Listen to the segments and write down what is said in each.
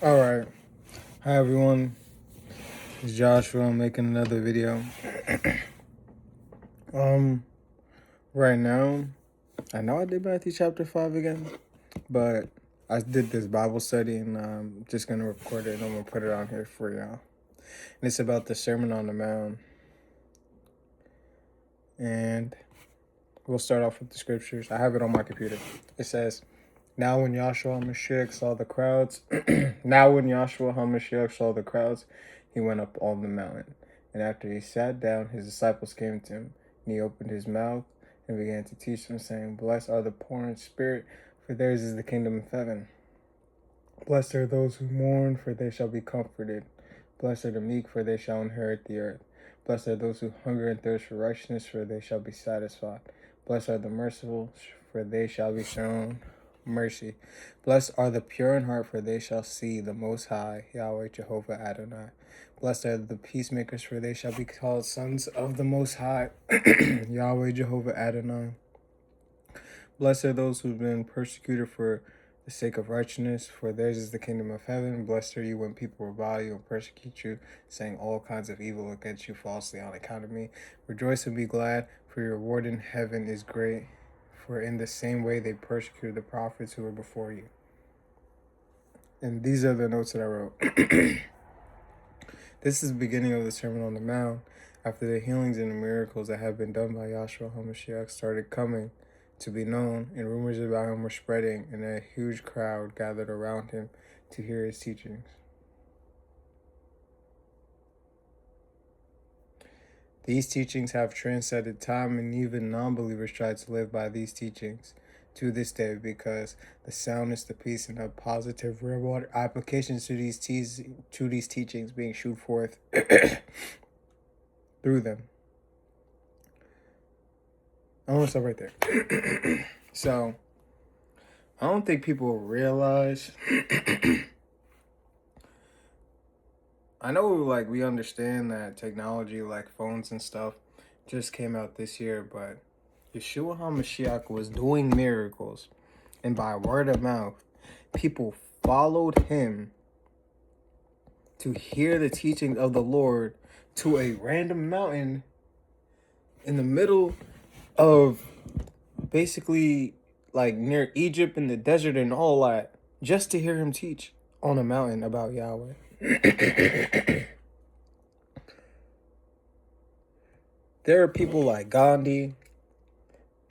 All right. Hi, everyone. It's Joshua. I'm making another video. Um, right now, I know I did Matthew chapter 5 again, but I did this Bible study and I'm just going to record it and I'm going to put it on here for y'all. And it's about the Sermon on the Mount. And we'll start off with the scriptures. I have it on my computer. It says, Now when Yahshua HaMashiach saw the crowds, he went up on the mountain. And after he sat down, his disciples came to him, and he opened his mouth and began to teach them, saying, Blessed are the poor in spirit, for theirs is the kingdom of heaven. Blessed are those who mourn, for they shall be comforted. Blessed are the meek, for they shall inherit the earth. Blessed are those who hunger and thirst for righteousness, for they shall be satisfied. Blessed are the merciful, for they shall be shown mercy. Blessed are the pure in heart, for they shall see the Most High, Yahweh Jehovah Adonai. Blessed are the peacemakers, for they shall be called sons of the Most High, Yahweh Jehovah Adonai. Blessed are those who've been persecuted for the sake of righteousness, for theirs is the kingdom of heaven. Blessed are you when people revile you and persecute you, saying all kinds of evil against you falsely on account of me. Rejoice and be glad, for your reward in heaven is great. For in the same way they persecuted the prophets who were before you. And these are the notes that I wrote. This is the beginning of the Sermon on the Mount. After the healings and the miracles that had been done by Yahshua HaMashiach started coming to be known, and rumors about him were spreading, and a huge crowd gathered around him to hear his teachings. These teachings have transcended time, and even non-believers try to live by these teachings to this day because the soundness, the peace, and the positive real-world applications to these teachings being shoot forth through them. I want to stop right there. So, I don't think people realize. I know, like, we understand that technology, like phones and stuff, just came out this year, but Yeshua HaMashiach was doing miracles, and by word of mouth, people followed him to hear the teachings of the Lord to a random mountain in the middle of basically like near Egypt in the desert and all that, just to hear him teach on a mountain about Yahweh. There are people like Gandhi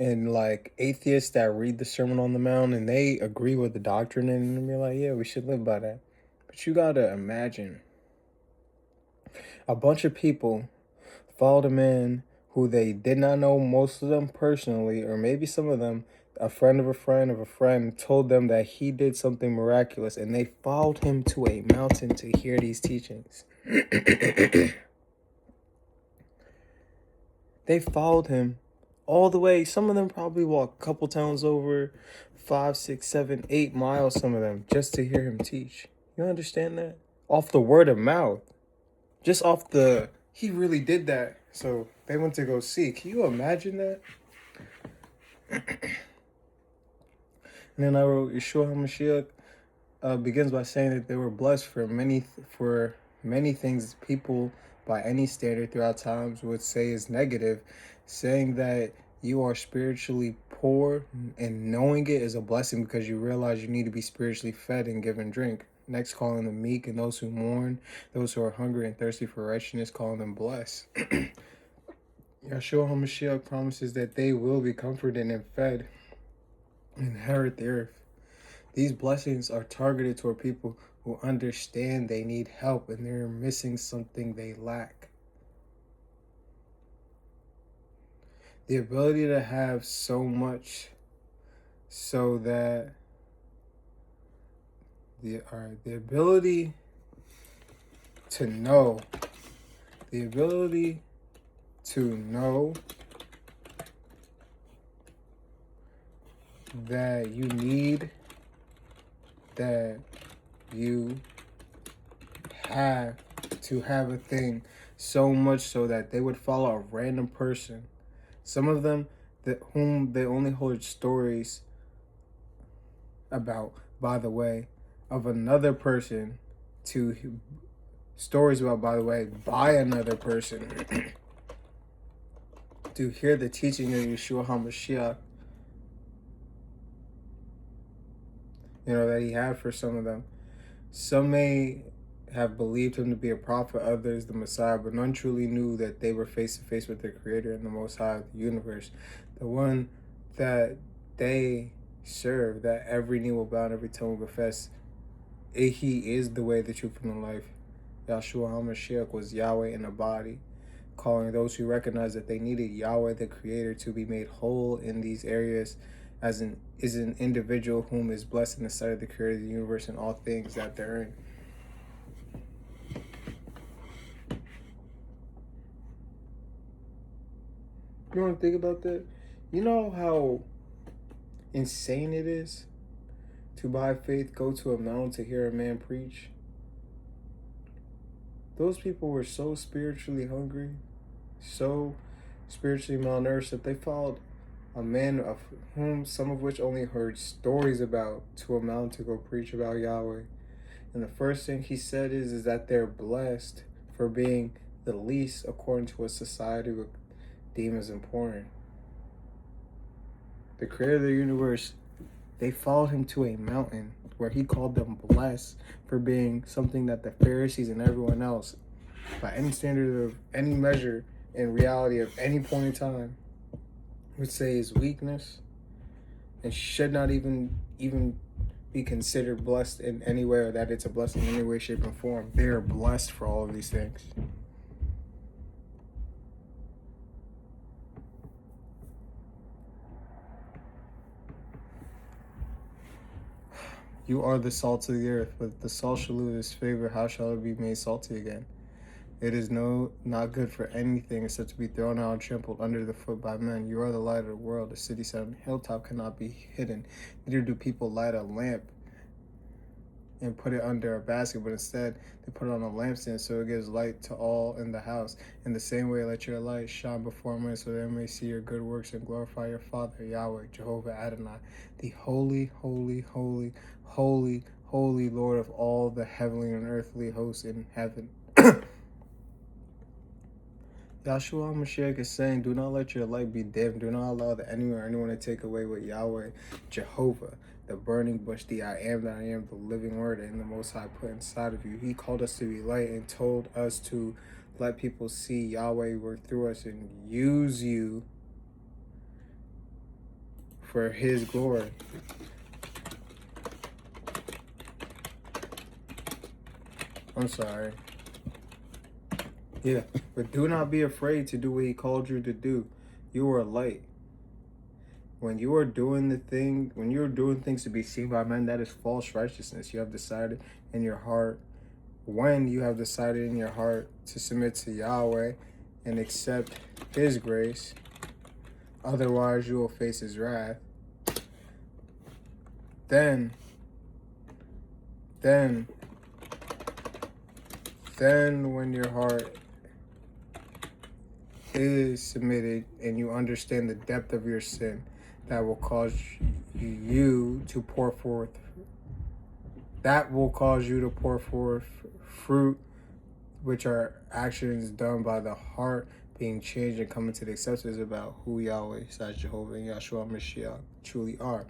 and like atheists that read the Sermon on the Mount and they agree with the doctrine and they're like, yeah, we should live by that. But you gotta imagine a bunch of people followed a man who they did not know, most of them personally, or maybe some of them, a friend of a friend of a friend told them that he did something miraculous, and they followed him to a mountain to hear these teachings. They followed him all the way. Some of them probably walked a couple towns over, 5, 6, 7, 8 miles, some of them, just to hear him teach. You understand that? Off the word of mouth. Just off the, he really did that. So they went to go see. Can you imagine that? And then I wrote, Yeshua HaMashiach begins by saying that they were blessed for many things people by any standard throughout times would say is negative, saying that you are spiritually poor and knowing it is a blessing because you realize you need to be spiritually fed and given drink. Next, calling the meek and those who mourn, those who are hungry and thirsty for righteousness, calling them blessed. Yeshua HaMashiach promises that they will be comforted and fed and inherit the earth. These blessings are targeted toward people who understand they need help and they're missing something they lack. The ability to have so much so that the ability to know that you need, that you have to have a thing so much so that they would follow a random person. Some of them whom they only hold stories about, by the way, of another person to stories about, by the way, by another person to hear the teaching of Yeshua HaMashiach, that he had for some of them. Some may have believed him to be a prophet, others the Messiah, but none truly knew that they were face to face with their Creator and the Most High of the universe, the one that they serve, that every knee will bow and every tongue will confess. He is the way, the truth, and the life. Yahshua HaMashiach was Yahweh in a body, calling those who recognized that they needed Yahweh the Creator to be made whole in these areas as an individual whom is blessed in the sight of the Creator of the universe and all things that they're in. You want to think about that? You know how insane it is to, by faith, go to a mountain to hear a man preach? Those people were so spiritually hungry, so spiritually malnourished, that they followed a man of whom some of which only heard stories about to a mountain to go preach about Yahweh. And the first thing he said is that they're blessed for being the least according to what society would deem as important. The Creator of the universe, they followed him to a mountain where he called them blessed for being something that the Pharisees and everyone else, by any standard of any measure in reality of any point in time, would say is weakness and should not even be considered blessed in any way, or that it's a blessing in any way, shape, or form. They are blessed for all of these things. You are the salt of the earth, but the salt shall lose its flavor. How shall it be made salty again? It is not good for anything except to be thrown out and trampled under the foot by men. You are the light of the world. A city set on a hilltop cannot be hidden. Neither do people light a lamp and put it under a basket, but instead they put it on a lampstand so it gives light to all in the house. In the same way, let your light shine before men so they may see your good works and glorify your Father, Yahweh, Jehovah Adonai, the holy, holy, holy, holy, holy Lord of all the heavenly and earthly hosts in heaven. Yahshua HaMashiach is saying, do not let your light be dim. Do not allow the enemy or anyone to take away what Yahweh, Jehovah, the burning bush, the I am that I am, the living word, and the Most High put inside of you. He called us to be light and told us to let people see Yahweh work through us and use you for his glory. I'm sorry. Yeah, but do not be afraid to do what he called you to do. You are light. When you are doing things to be seen by men, that is false righteousness. You have decided in your heart, when you have decided in your heart to submit to Yahweh and accept his grace, otherwise you will face his wrath. Then when your heart is submitted and you understand the depth of your sin, that will cause you to pour forth fruit, which are actions done by the heart being changed and coming to the acceptance about who Yahweh, Jehovah, and Yahshua HaMashiach truly are.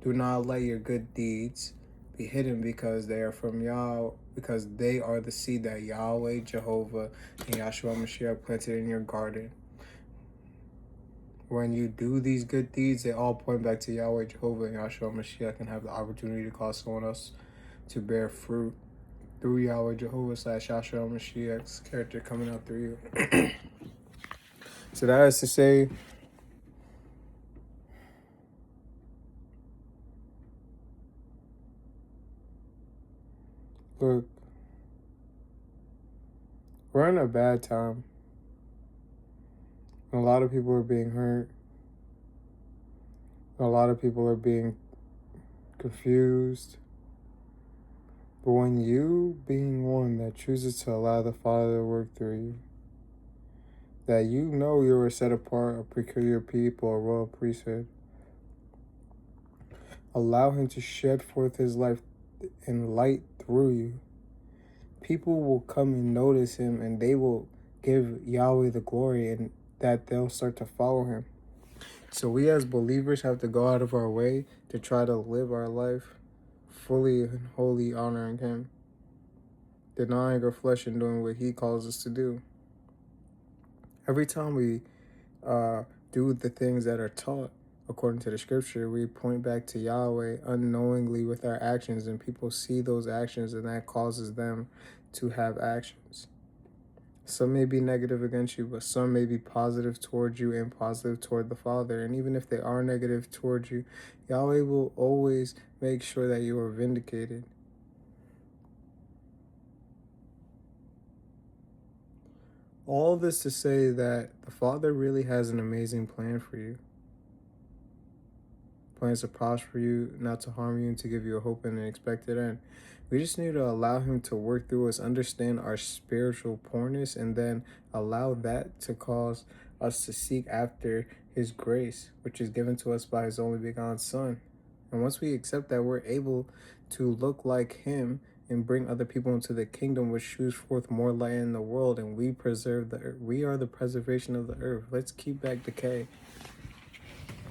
Do not let your good deeds be hidden because they are from Yahweh, because they are the seed that Yahweh, Jehovah, and Yahshua HaMashiach planted in your garden. When you do these good deeds, they all point back to Yahweh, Jehovah, and Yahshua HaMashiach, and have the opportunity to cause someone else to bear fruit through Yahweh, Jehovah / Yahshua HaMashiach's character coming out through you. So that is to say, look, we're in a bad time. A lot of people are being hurt. A lot of people are being confused. But when you, being one that chooses to allow the Father to work through you, that you know you're set apart, a peculiar people, a royal priesthood, allow him to shed forth his life and light through you. People will come and notice him, and they will give Yahweh the glory, and that they'll start to follow him. So we as believers have to go out of our way to try to live our life fully and wholly honoring him, denying our flesh and doing what he calls us to do. Every time we do the things that are taught according to the scripture, we point back to Yahweh unknowingly with our actions, and people see those actions, and that causes them to have actions. Some may be negative against you, but some may be positive towards you and positive toward the Father. And even if they are negative towards you, Yahweh will always make sure that you are vindicated. All this to say that the Father really has an amazing plan for you. Plans to prosper you, not to harm you, and to give you a hope and an expected end. We just need to allow him to work through us, understand our spiritual poorness, and then allow that to cause us to seek after his grace, which is given to us by his only begotten Son. And once we accept that, we're able to look like him and bring other people into the kingdom, which shews forth more light in the world, and we preserve the earth. We are the preservation of the earth. Let's keep back decay.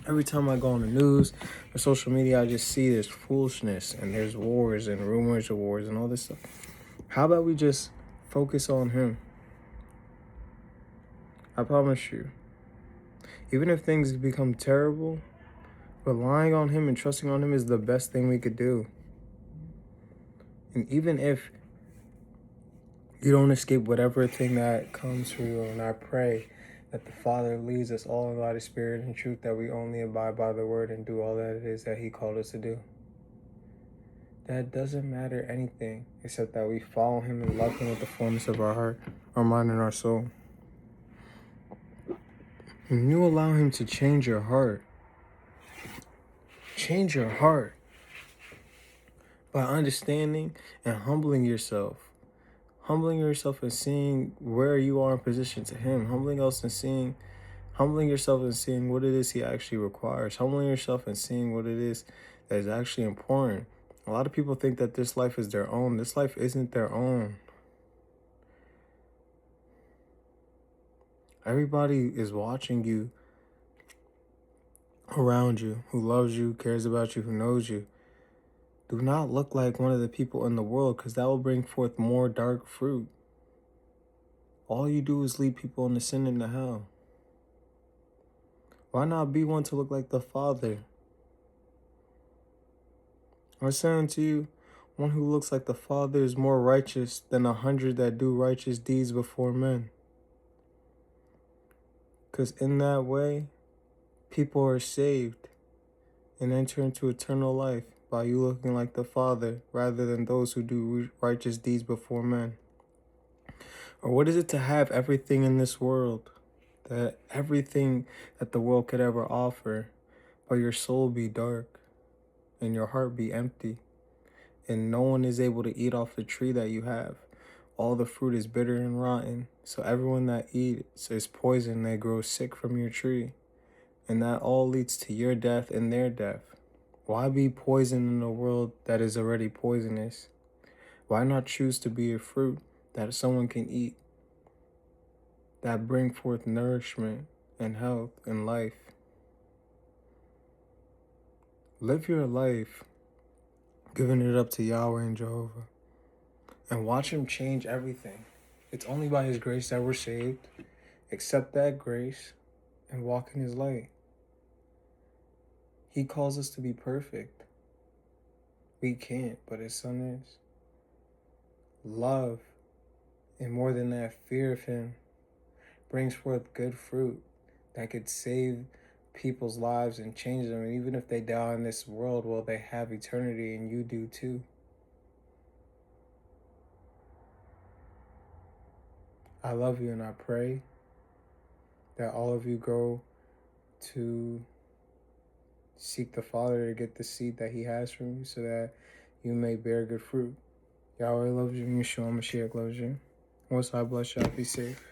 Every time I go on the news or social media, I just see this foolishness, and there's wars and rumors of wars and all this stuff. How about we just focus on him? I promise you, even if things become terrible, relying on him and trusting on him is the best thing we could do. And even if you don't escape whatever thing that comes for you, and I pray that the Father leads us all by the Spirit and truth, that we only abide by the word and do all that it is that he called us to do. That doesn't matter anything except that we follow him and love him with the fullness of our heart, our mind, and our soul. When you allow him to change your heart by understanding and humbling yourself and seeing where you are in position to him, humbling yourself and seeing what it is he actually requires, humbling yourself and seeing what it is that is actually important. A lot of people think that this life is their own. This life isn't their own. Everybody is watching you around you, who loves you, cares about you, who knows you. Do not look like one of the people in the world, because that will bring forth more dark fruit. All you do is lead people into sin and to hell. Why not be one to look like the Father? I say unto you, one who looks like the Father is more righteous than 100 that do righteous deeds before men. Because in that way, people are saved and enter into eternal life by you looking like the Father rather than those who do righteous deeds before men. Or what is it to have everything in this world, that everything that the world could ever offer, but your soul be dark and your heart be empty, and no one is able to eat off the tree that you have? All the fruit is bitter and rotten, so everyone that eats is poison. They grow sick from your tree, and that all leads to your death and their death. Why be poison in a world that is already poisonous? Why not choose to be a fruit that someone can eat, that bring forth nourishment and health and life? Live your life giving it up to Yahweh and Jehovah, and watch him change everything. It's only by his grace that we're saved. Accept that grace and walk in his light. He calls us to be perfect. We can't, but his Son is. Love, and more than that, fear of him, brings forth good fruit that could save people's lives and change them. And even if they die in this world, well, they have eternity, and you do too. I love you, and I pray that all of you go to seek the Father to get the seed that he has from you, so that you may bear good fruit. Yahweh loves you, Yeshua Mashiach loves you. Most High bless y'all. Be safe.